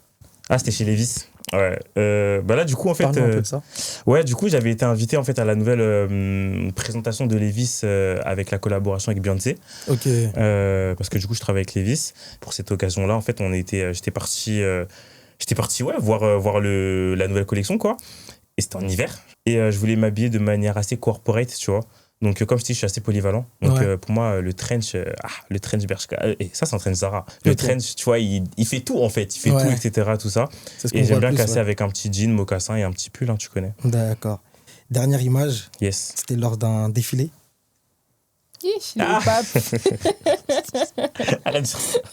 Ah, c'était chez Levi's. Ouais. Là, du coup, en fait... Parle-nous un peu de ça. Ouais, du coup, j'avais été invité en fait à la nouvelle présentation de Levi's avec la collaboration avec Beyoncé. Ok. Parce que du coup, je travaille avec Levi's. Pour cette occasion-là, en fait, j'étais parti voir la nouvelle collection, quoi. Et c'était en hiver. Et je voulais m'habiller de manière assez corporate, tu vois. Donc, comme je dis, je suis assez polyvalent. Donc, pour moi, le trench Bershka, et ça, c'est un trench Zara. Le trench, tu vois, il fait tout, en fait. Il fait tout, etc., tout ça. Et j'aime bien casser avec un petit jean, mocassin et un petit pull, hein, tu connais. D'accord. Dernière image, Yes. c'était lors d'un défilé. Le pape.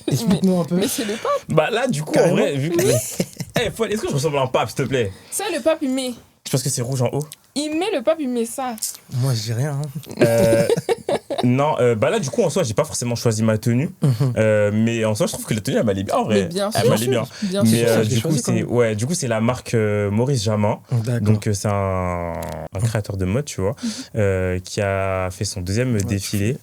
Explique-nous un peu. Mais c'est le pape. Bah là, du coup, Carrément. en vrai, vu que... est-ce que je ressemble à un pape, s'il te plaît? Ça, le pape, il met. Je pense que c'est rouge en haut. Il met le pape, il met ça. Moi, je dis rien. Hein. Non, là, du coup, en soi, j'ai pas forcément choisi ma tenue. Mais en soi, je trouve que la tenue, elle m'allait bien, en vrai. Mais bien Elle sûr. m'allait bien. Bien Mais sûr. du coup, c'est la marque Maurice Jamin. D'accord. Donc, c'est un créateur de mode, tu vois, qui a fait son deuxième défilé.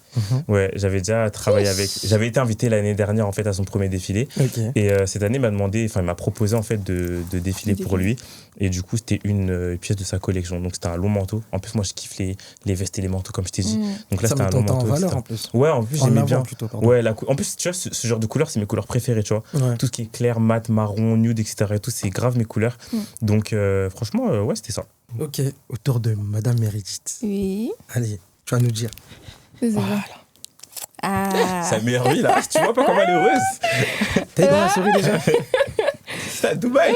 Ouais, j'avais déjà travaillé avec... J'avais été invité l'année dernière, en fait, à son premier défilé. Ok. Et cette année, il m'a proposé, en fait, de défiler pour lui. Et du coup, c'était une pièce de sa collection. Donc, c'était un long manteau. En plus, moi, je kiffe les vestes et les manteaux, comme je t'ai dit. Donc là, Ça c'était met un long ton temps en manteau. valeur, etc. en plus. Ouais, en plus, j'aimais bien. Plutôt, pardon. Ouais, en plus, tu vois, ce genre de couleurs, c'est mes couleurs préférées, tu vois. Ouais. Tout ce qui est clair, mat, marron, nude, etc. et tout, c'est grave mes couleurs. Donc, franchement, ouais, c'était ça. Ok, autour de Madame Meredith. Oui. Allez, tu vas nous dire. Voilà. Ah. Sa meilleure vie, là. Tu vois pas comment elle est heureuse. T'es dans la souris déjà. C'est à Dubaï.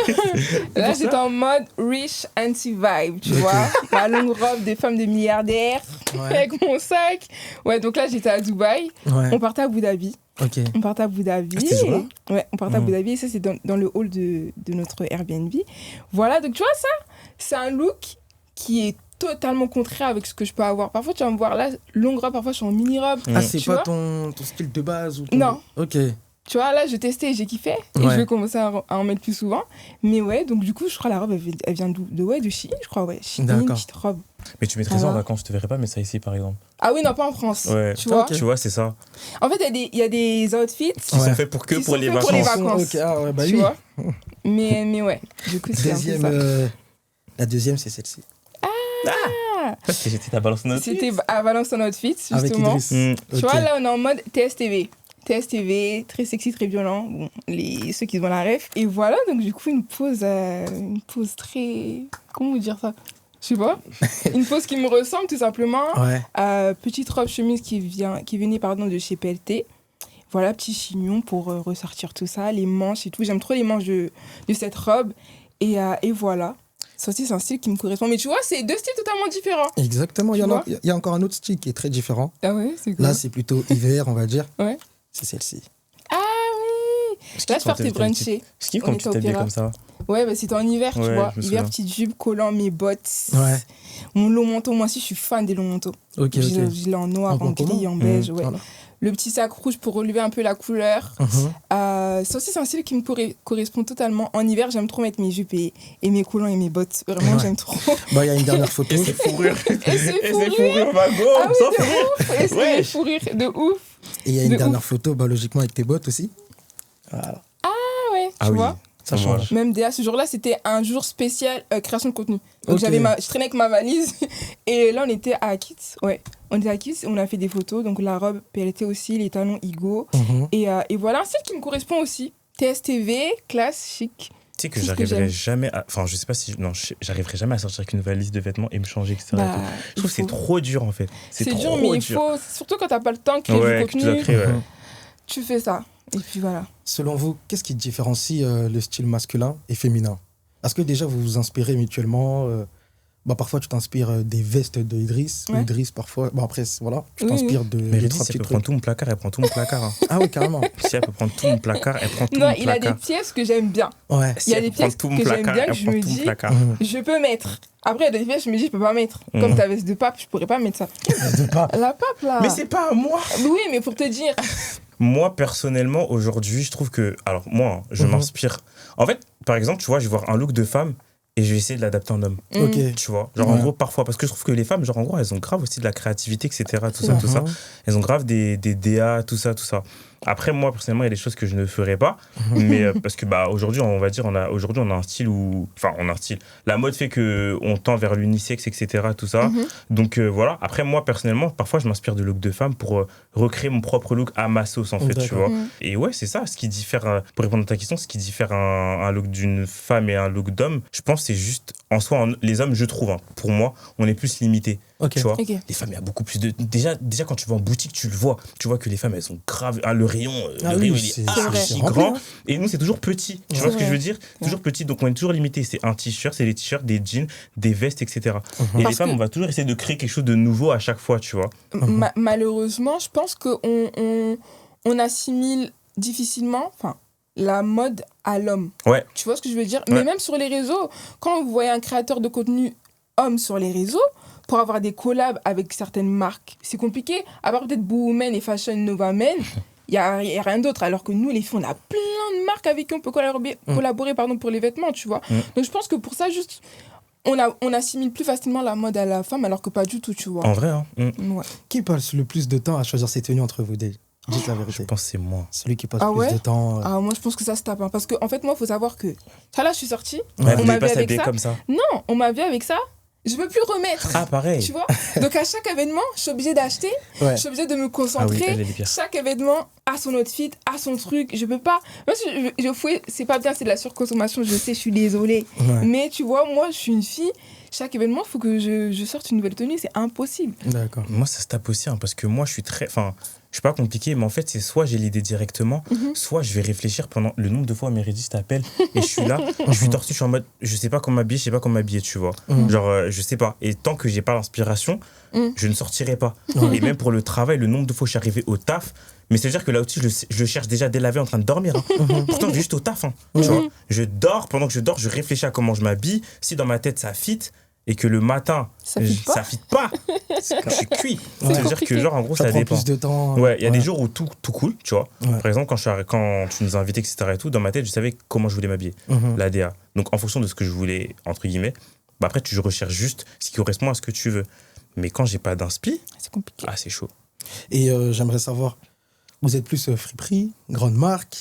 Là, j'étais en mode rich anti-vibe, tu vois. Ma longue robe des femmes de milliardaires avec mon sac. Ouais, donc là, j'étais à Dubaï. Ouais. On partait à Abu Dhabi. Ok. On partait à Abu Dhabi. Ah, c'était ce jour-là Ouais, on partait à Abu Dhabi. Et ça, c'est dans le hall de notre Airbnb. Voilà, donc tu vois, ça, c'est un look qui est totalement contraire avec ce que je peux avoir. Parfois, tu vas me voir là, longue robe, parfois, je suis en mini-robe. Ah, c'est Tu pas vois ton style de base ou ton... Non. Ok. Tu vois, là, je testais et j'ai kiffé. Et Ouais. je vais commencer à en mettre plus souvent. Mais ouais, donc du coup, je crois la robe, elle vient de Chine, je crois, ouais. Chine, une D'accord. petite robe. Mais tu mettrais ça en vacances, je te verrais pas, mais ça ici, par exemple. Ah oui, non, pas en France. Ouais. Tu vois, Ok. Tu vois, c'est ça. En fait, il y a des outfits Qui sont faits pour Qui pour sont les faits pour les vacances. vacances. Ok, ah ouais, bah tu oui. vois. Mais ouais, du coup, c'est un peu Deuxième, ça. la deuxième, c'est celle-ci. Parce que j'étais à balance notre C'était à Valence en outfit, justement. Avec Idriss. Tu Ok. vois, là, on est en mode TSTV. TSTV, très sexy, très violent. Bon, ceux qui ont la ref. Et voilà, donc du coup, une pose très... Comment vous dire ça? Je sais pas. Une pose qui me ressemble, tout simplement. Ouais. Petite robe chemise qui venait de chez PLT. Voilà, petit chignon pour ressortir tout ça, les manches et tout. J'aime trop les manches de cette robe. Et voilà. Ça aussi, c'est un style qui me correspond. Mais tu vois, c'est deux styles totalement différents. Exactement. Tu vois Il y a encore un autre style qui est très différent. Ah ouais, c'est cool. Là, c'est plutôt hiver, on va dire. Ouais. C'est celle-ci. Ah oui. Là, je partais bruncher. Je kiffe On quand était tu au t'habilles Pira. comme ça. Ouais, bah c'était en hiver, tu Ouais, vois. je me Hiver, souviens. petite jupe, collant, mes bottes. Ouais. Mon long manteau, moi aussi, je suis fan des longs manteaux. Ok, Je ok. l'ai en noir, En en gris, commun. en beige, ouais. Voilà. Le petit sac rouge pour relever un peu la couleur. Mhm. Ça aussi, c'est un style qui me correspond totalement. En hiver, j'aime trop mettre mes jupes et mes collants et mes bottes. Vraiment, Ouais. j'aime trop. Bah, il y a une dernière photo. Et c'est fourrure. Et c'est fourrure. fourrure, ma go. Ah oui, sans de fourrure. ouf. Et c'est Ouais. des fourrures, de ouf. Et il y a une De dernière ouf. photo, bah, logiquement, avec tes bottes aussi. Voilà. Ah ouais, tu Ah oui. vois. Ça Voilà. change. Même DA, ce jour-là, c'était un jour spécial création de contenu. Donc Ok. je traînais avec ma valise. Et là, on était à Kids. Ouais, on était à Kids. On a fait des photos. Donc la robe PLT aussi, les talons Igo. Mhm. Et voilà, un style qui me correspond aussi. TSTV, classe, chic. Tu sais que C'est ce que j'arriverai j'aime. jamais à... Enfin, je sais pas si... Non, j'arriverai jamais à sortir avec une valise de vêtements et me changer, etc. Bah, et tout. Je trouve que c'est il faut. trop dur, en fait. C'est trop dur, mais il dur. faut. Surtout quand t'as pas le temps de créer Ouais, du que tu dois contenu, créer, ouais. Mhm. tu fais ça. Et puis voilà. Selon vous, qu'est-ce qui différencie le style masculin et féminin? Est-ce que déjà vous vous inspirez mutuellement bah, parfois, tu t'inspires des vestes de Idriss. Ouais. Idriss, parfois. Bon, après, voilà, tu Oui, t'inspires de Mais deux, je dis, trois si petits elle peut trucs. prendre tout mon placard, elle prend tout mon placard. Hein. Ah oui, carrément. Si elle peut prendre tout mon placard, elle prend tout Non, mon il a placard. des pièces que j'aime bien. Ouais. Si il y a elle des peut prendre pièces tout mon que j'aime placard, bien, elle que je prend me tout mon dis- placard. Mhm. Je peux mettre. Après, il y a des pièces, je me dis, je peux pas mettre. Comme Mhm. ta veste de pape, je pourrais pas mettre ça. De pas. La pape, là. Mais c'est pas à moi. Oui, mais pour te dire. Moi, personnellement, aujourd'hui, je trouve que... Alors, moi, je Mhm. m'inspire... En fait, par exemple, tu vois, je vais voir un look de femme et je vais essayer de l'adapter en homme. Ok. Tu vois, genre en Ouais. gros, parfois, parce que je trouve que les femmes, genre en gros, elles ont grave aussi de la créativité, etc. Tout C'est ça, vrai. tout ça. Mhm. Elles ont grave des DA, tout ça, tout ça. Après, moi, personnellement, il y a des choses que je ne ferais pas. Mais parce que, bah, aujourd'hui, on va dire, aujourd'hui, on a un style où. Enfin, on a un style. La mode fait qu'on tend vers l'unisexe, etc. Tout ça. Mhm. Donc, voilà. Après, moi, personnellement, parfois, je m'inspire de look de femme pour recréer mon propre look à ma sauce, en fait, tu D'accord. vois. Mhm. Et ouais, c'est ça, ce qui diffère, pour répondre à ta question, ce qui diffère un look d'une femme et un look d'homme, je pense, c'est juste, en soi, les hommes, je trouve, hein, pour moi, on est plus limité. Ok. Tu vois, Ok. les femmes, il y a beaucoup plus de. Déjà, quand tu vas en boutique, tu le vois. Tu vois que les femmes, elles sont grave. Ah, le rayon, Ah le oui, rayon il c'est est vrai. archi rempli, grand. hein. Et nous, c'est toujours petit. Tu Ouais. vois ce que Ouais. je veux dire? Toujours petit. Donc, on est toujours limité. C'est un t-shirt, c'est des t-shirts, des jeans, des vestes, etc. Mhm. Et les Parce femmes, que- on va toujours essayer de créer quelque chose de nouveau à chaque fois, tu vois. Malheureusement, je pense qu'on on assimile difficilement la mode à l'homme. Ouais. Tu vois ce que je veux dire? Ouais. Mais même sur les réseaux, quand vous voyez un créateur de contenu homme sur les réseaux, pour avoir des collabs avec certaines marques, c'est compliqué. À part peut-être Boo Women et Fashion Nova Men, il n'y a rien d'autre. Alors que nous, les filles, on a plein de marques avec qui on peut collaborer pour les vêtements, tu vois. Mm. Donc je pense que pour ça, juste, on assimile plus facilement la mode à la femme, alors que pas du tout, tu vois. En vrai, hein. Ouais. Qui passe le plus de temps à choisir ses tenues entre vous deux? Dites la vérité. Je pense que c'est moi. Celui qui passe Ah plus ouais de temps. Ah, moi, je pense que ça se tape. Hein, parce qu'en fait, moi, il faut savoir que. Ça, là, je suis sortie. Ouais. Vous m'a devez pas vu avec s'habiller ça. comme ça. Non, on m'a vu avec ça. Je peux plus remettre. Ah, pareil. Tu vois? Donc, à chaque événement, je suis obligée d'acheter. Ouais. Je suis obligée de me Ah oui, concentrer. elle est pire. Chaque événement a son outfit, a son truc. Je peux pas. Même si je fouille, c'est pas bien, c'est de la surconsommation. Je sais, je suis désolée. Ouais. Mais tu vois, moi, je suis une fille. Chaque événement, il faut que je sorte une nouvelle tenue. C'est impossible. D'accord. Moi, ça se tape aussi, hein, parce que moi, je suis très. Enfin, je suis pas compliqué, mais en fait, c'est soit j'ai l'idée directement, soit je vais réfléchir pendant le nombre de fois Méridis t'appelle et je suis là, je suis tordu, je suis en mode, je sais pas comment m'habiller, je sais pas comment m'habiller, tu vois. Mhm. Genre, je sais pas. Et tant que j'ai pas l'inspiration, Mhm. je ne sortirai pas. Ouais. Et même pour le travail, le nombre de fois où je suis arrivé au taf, mais c'est-à-dire que là aussi, je le cherche déjà dès la veille en train de dormir. Hein. Pourtant, je vais juste au taf. Hein, tu vois. Je dors, pendant que je dors, je réfléchis à comment je m'habille. Si dans ma tête ça fit et que le matin, Ça fit pas. ça fit pas, je suis cuit. Ouais. C'est-à-dire que, compliqué. genre, en gros, Ça ça prend dépend. plus de temps. Ouais, il y a des jours où tout cool, tu vois. Ouais. Par exemple, quand tu nous as invités, etc. et tout, dans ma tête, je savais comment je voulais m'habiller, Mhm. la DA. Donc, en fonction de ce que je voulais, entre guillemets, bah après, tu recherches juste ce qui correspond à ce que tu veux. Mais quand j'ai pas d'inspi, C'est compliqué. ah, c'est chaud. Et j'aimerais savoir, vous êtes plus friperie, grande marque,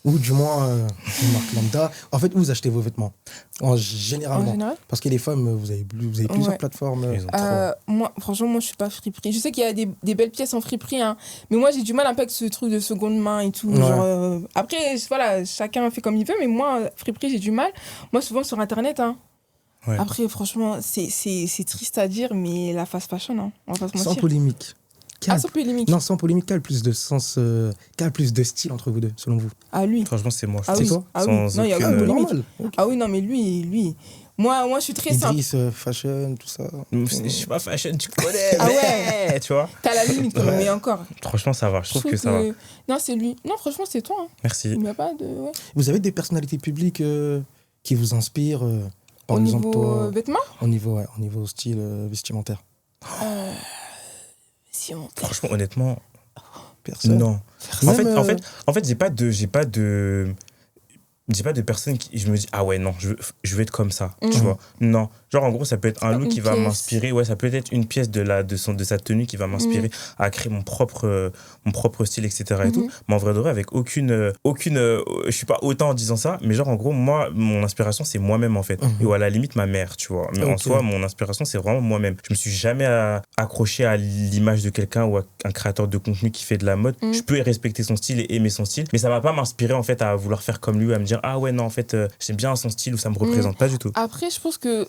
ou du moins une marque lambda? En fait, où vous achetez vos vêtements généralement? En général. Parce que les femmes, vous avez plusieurs Ouais. plateformes. Ils ont trop. Moi, franchement, moi, je suis pas friperie. Je sais qu'il y a des belles pièces en friperie, hein, mais moi, j'ai du mal un peu avec ce truc de seconde main et tout. Ouais. Genre, après, voilà, chacun fait comme il veut, mais moi, friperie, j'ai du mal. Moi, souvent sur Internet, hein. Ouais. Après, franchement, c'est triste à dire, mais la fast fashion, hein, on va pas se Sans mentir. polémique. Ah, sans polémique. Non, sans polémique, quel a le plus de sens, quel a le plus de style entre vous deux, selon vous? Ah, lui. Franchement, c'est moi. Ah je oui. trouve. Ah oui. Sans Non, il y a aucune, aucune polémique. normal. Ok. Ah oui, non, mais lui, Moi, je suis très simple. Idriss, fashion, tout ça. Je suis pas fashion, tu connais. Ah mais, tu vois. T'as la limite, quand même, mais encore. Franchement, ça va. Je trouve que ça va. Non, c'est lui. Non, franchement, c'est toi. Hein. Merci. Il n'y a pas de. Ouais. Vous avez des personnalités publiques qui vous inspirent par Au exemple, niveau toi, vêtements au niveau style vestimentaire. Si on... Franchement, honnêtement, Personne. non. Même, En fait, j'ai pas de personne qui je me dis ah ouais non je veux être comme ça tu vois. Non, genre en gros ça peut être un look qui va m'inspirer, ouais, ça peut être une pièce de sa tenue qui va m'inspirer à créer mon propre style, etc. et tout. Mais en vrai de vrai, avec aucune je suis pas autant en disant ça, mais genre en gros moi mon inspiration c'est moi-même en fait, ou à la limite ma mère, tu vois. Mais en soi mon inspiration c'est vraiment moi-même. Je me suis jamais accroché à l'image de quelqu'un ou à un créateur de contenu qui fait de la mode. Je peux respecter son style et aimer son style, mais ça va pas m'inspirer en fait à vouloir faire comme lui, à me dire ah ouais non en fait j'aime bien son style ou ça me représente, pas du tout. Après je pense que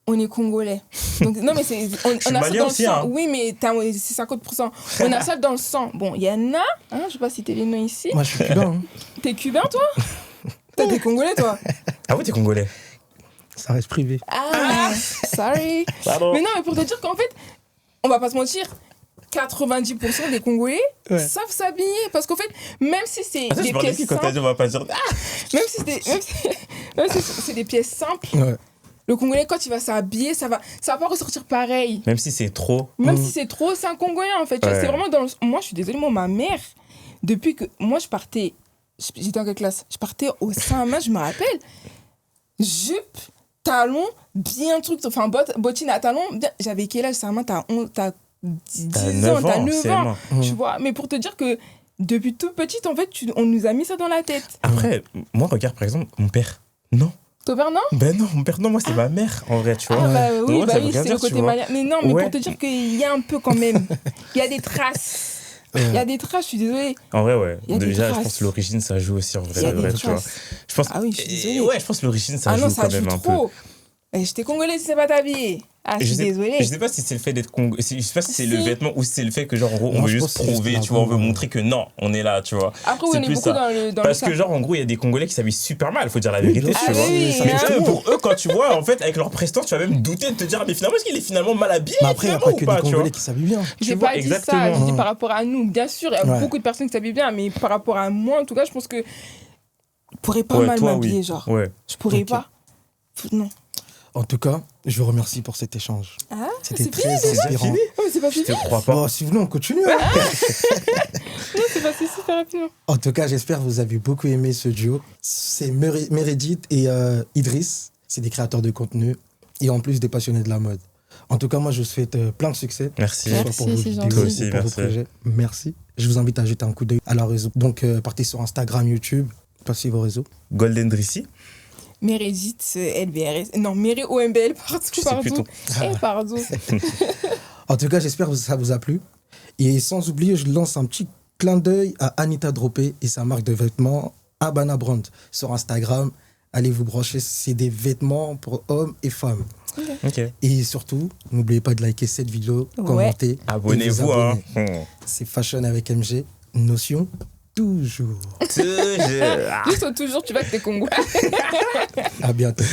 on est congolais. Donc, non mais on a ça dans aussi, le sang. hein. Oui mais c'est 50%. On a ça dans le sang. Bon, il y en a, hein, je vais pas citer les noms ici. Moi, je suis cubain. Hein. T'es cubain toi? T'es congolais toi? Ah ouais, t'es congolais. Ça reste privé. Ah, sorry. Pardon. Mais non, mais pour te dire qu'en fait, on va pas se mentir, 90% des Congolais savent s'habiller. Parce qu'en fait, même si c'est des pièces quand t'as simples, dit on va pas dire même si c'est des pièces simples, Ouais. le Congolais, quand il va s'habiller, ça va pas ressortir pareil. même si c'est trop. Même si c'est trop, c'est un Congolais en fait. Tu vois, Ouais. c'est vraiment dans le... Moi, je suis désolée, ma mère, depuis que... Moi, je partais... J'étais en quelle classe? Je partais au Saint-Main, je me rappelle. Jupe, talons, bien truc... Enfin, bottines à talons. Bien... J'avais quel âge, Saint-Main? T'as 10 ans, t'as 9 ans. Tu vois, mais pour te dire que depuis toute petite, en fait, on nous a mis ça dans la tête. Après, moi, regarde, par exemple, mon père. Non. Ton père, non? Ben non, mon père, non, moi, c'est ma mère, en vrai, tu vois. Ah, bah oui, Ouais, ça veut rien c'est dire, le tu côté vois. malien. Mais non, mais Ouais. pour te dire qu'il y a un peu quand même. Il y a des traces. Il y a des traces, je suis désolée. En vrai, ouais. Il y a des Déjà, je traces. pense que l'origine, ça joue aussi, en Il y vrai, a de des vrai, tu vois. traces. Je pense... Ah oui, je suis désolée. Ouais, je pense que l'origine, ça Ah joue non, ça quand joue même un peu. trop. Et j'étais congolaise, tu sais pas t'habiller. Ah, je suis désolée. Je sais pas si c'est le fait d'être je sais pas si c'est le Si. vêtement ou si c'est le fait que genre en gros on Moi, veut je juste pense que c'est prouver, juste tu vois, on veut l'argent, montrer que non, on est là, tu vois. Après, C'est on est plus beaucoup ça. dans le Parce que sac. genre en gros, il y a des Congolais qui s'habillent super mal, faut dire la Oui, vérité, bien tu sûr. vois. Ah oui, Mais hein. eux, pour eux, quand tu vois en fait avec leur prestance, tu vas même douter de te dire mais finalement est-ce qu'il est finalement mal habillé Mais après, il n'y a finalement, pas que ou pas, des tu vois. Congolais qui s'habillent bien. J'ai vois, pas dit ça, exactement. j'ai dit par rapport à nous. Bien sûr, il y a Ouais. beaucoup de personnes qui s'habillent bien, mais par rapport à moi, en tout cas, je pense que je pourrais pas Ouais, mal toi, m'habiller, oui. genre. Ouais. Je pourrais Ok. pas. Non. En tout cas, je vous remercie pour cet échange. Ah, C'était c'est très fini déjà? inspirant. Oh, mais c'est pas Je fini. te crois pas. Bon, si vous voulez, on continue. Hein. Non, c'est passé super rapidement. En tout cas, j'espère que vous avez beaucoup aimé ce duo. C'est Meredith et Idriss. C'est des créateurs de contenu et en plus des passionnés de la mode. En tout cas, moi, je vous souhaite plein de succès. Merci. Que ce soit Merci, pour vos c'est vidéos gentil. Toi aussi, ou pour vos merci. projets. Merci. Je vous invite à jeter un coup d'œil à leur réseau. Donc, partez sur Instagram, YouTube. Passez vos réseaux. Golden Drissi. Meredith, LBRS. Non, Méré OMBL, Je sais plus pardon. Pardon. En tout cas, j'espère que ça vous a plu. Et sans oublier, je lance un petit clin d'œil à Anita Droppé et sa marque de vêtements Habana Brand sur Instagram. Allez vous brancher, c'est des vêtements pour hommes et femmes. Ok. Et surtout, n'oubliez pas de liker cette vidéo, commenter. et Abonnez-vous, vous hein. abonner. C'est Fashion avec MG. Notion, toujours. Toujours. Juste toujours, tu vois que t'es Congolais. À bientôt.